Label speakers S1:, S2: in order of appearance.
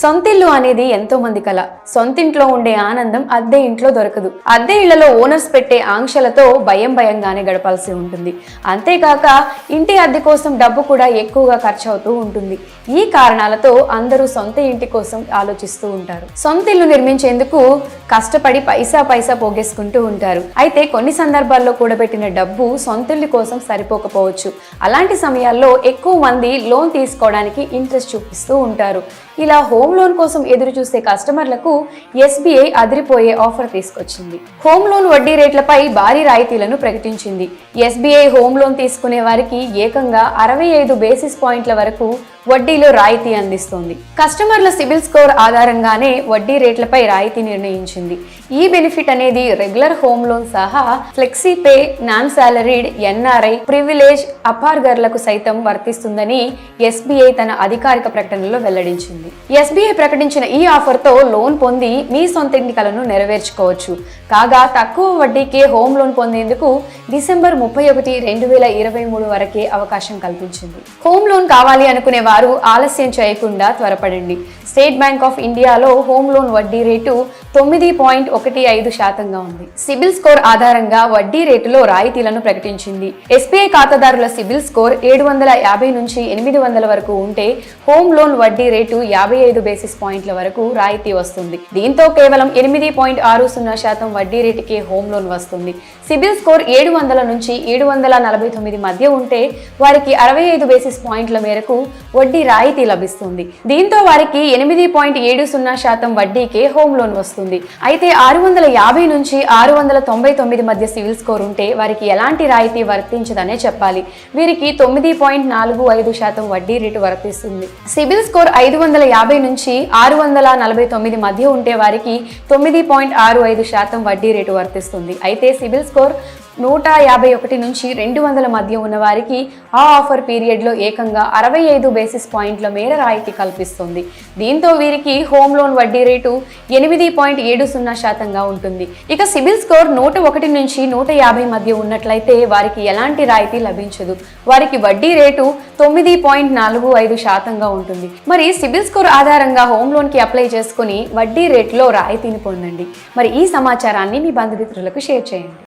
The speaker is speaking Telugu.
S1: సొంతిల్లు అనేది ఎంతో మంది కల. సొంతింట్లో ఉండే ఆనందం అద్దె ఇంట్లో దొరకదు. అద్దె ఇళ్లలో ఓనర్స్ పెట్టే ఆంక్షలతో భయంగానే గడపాల్సి ఉంటుంది. అంతేకాక ఇంటి అద్దె కోసం డబ్బు కూడా ఎక్కువగా ఖర్చు అవుతూ ఉంటుంది. ఈ కారణాలతో అందరూ సొంత ఇంటి కోసం ఆలోచిస్తూ ఉంటారు. సొంతిల్లు నిర్మించేందుకు కష్టపడి పైసా పోగేసుకుంటూ ఉంటారు. అయితే కొన్ని సందర్భాల్లో కూడబెట్టిన డబ్బు సొంతిల్లు కోసం సరిపోకపోవచ్చు. అలాంటి సమయాల్లో ఎక్కువ మంది లోన్ తీసుకోవడానికి ఇంట్రెస్ట్ చూపిస్తూ ఉంటారు. ఇలా హోమ్ లోన్ కోసం ఎదురు చూసే కస్టమర్లకు ఎస్బీఐ అదిరిపోయే ఆఫర్ తీసుకొచ్చింది. హోమ్ లోన్ వడ్డీ రేట్లపై భారీ రాయితీలను ప్రకటించింది. ఎస్బీఐ హోమ్ లోన్ తీసుకునే వారికి ఏకంగా 65 బేసిస్ పాయింట్ల వరకు వడ్డీలో రాయితీ అందిస్తోంది. కస్టమర్ల సిబిల్ స్కోర్ ఆధారంగానే వడ్డీ రేట్లపై రాయితీ నిర్ణయించింది. ఈ బెనిఫిట్ అనేది రెగ్యులర్ హోమ్ లోన్ సహా flexi pay, non salaried, NRI, privilege అపార్గర్లకు సైతం వర్తిస్తుందని ఎస్బీఐ తన అధికారిక ప్రకటనలో వెల్లడించింది. ఎస్బీఐ ప్రకటించిన ఈ ఆఫర్ తో లోన్ పొంది మీ సొంత ఇంటి కలను నెరవేర్చుకోవచ్చు. కాగా తక్కువ వడ్డీకే హోమ్ లోన్ పొందేందుకు డిసెంబర్ 31, 2023 వరకే అవకాశం కల్పించింది. హోమ్ లోన్ కావాలి అనుకునే వారు ఆలస్యం చేయకుండా త్వరపడండి. స్టేట్ బ్యాంక్ ఆఫ్ ఇండియాలో హోమ్ లోన్ వడ్డీ రేటు 9.15% ఉంది. సిబిల్ స్కోర్ ఆధారంగా వడ్డీ రేటులో రాయితీలను ప్రకటించింది. ఎస్బీఐ ఖాతాదారుల సిబిల్ స్కోర్ 750 నుంచి 800 వరకు ఉంటే హోమ్ లోన్ వడ్డీ రేటు 55 బేసిస్ పాయింట్ల వరకు రాయితీ వస్తుంది. దీంతో కేవలం 8.60% వడ్డీ రేటుకే హోమ్ లోన్ వస్తుంది. సిబిల్ స్కోర్ 700 నుంచి 749 మధ్య ఉంటే వారికి 65 బేసిస్ పాయింట్ల మేరకు వడ్డీ రాయితీ లభిస్తుంది. దీంతో వారికి 8.70% వడ్డీకే హోమ్ లోన్ వస్తుంది. అయితే 650 నుంచి 699 మధ్య సివిల్ స్కోర్ ఉంటే వారికి ఎలాంటి రాయితీ వర్తించదనే చెప్పాలి. వీరికి 9.45% వడ్డీ రేటు వర్తిస్తుంది. సిబిల్ స్కోర్ 550 నుంచి 649 మధ్య ఉంటే వారికి 9.65% వడ్డీ రేటు వర్తిస్తుంది. అయితే సిబిల్ స్కోర్ 151 నుంచి 200 మధ్య ఉన్న వారికి ఆ ఆఫర్ పీరియడ్లో ఏకంగా 65 బేసిస్ పాయింట్ల మేర రాయితీ కల్పిస్తుంది. దీంతో వీరికి హోమ్ లోన్ వడ్డీ రేటు 8.70% ఉంటుంది. ఇక సిబిల్ స్కోర్ 101 నుంచి 150 మధ్య ఉన్నట్లయితే వారికి ఎలాంటి రాయితీ లభించదు. వారికి వడ్డీ రేటు 9.45% ఉంటుంది. మరి సిబిల్ స్కోర్ ఆధారంగా హోమ్ లోన్ కి అప్లై చేసుకుని వడ్డీ రేట్లో రాయితీని పొందండి. మరి ఈ సమాచారాన్ని మీ బంధుమిత్రులకు షేర్ చేయండి.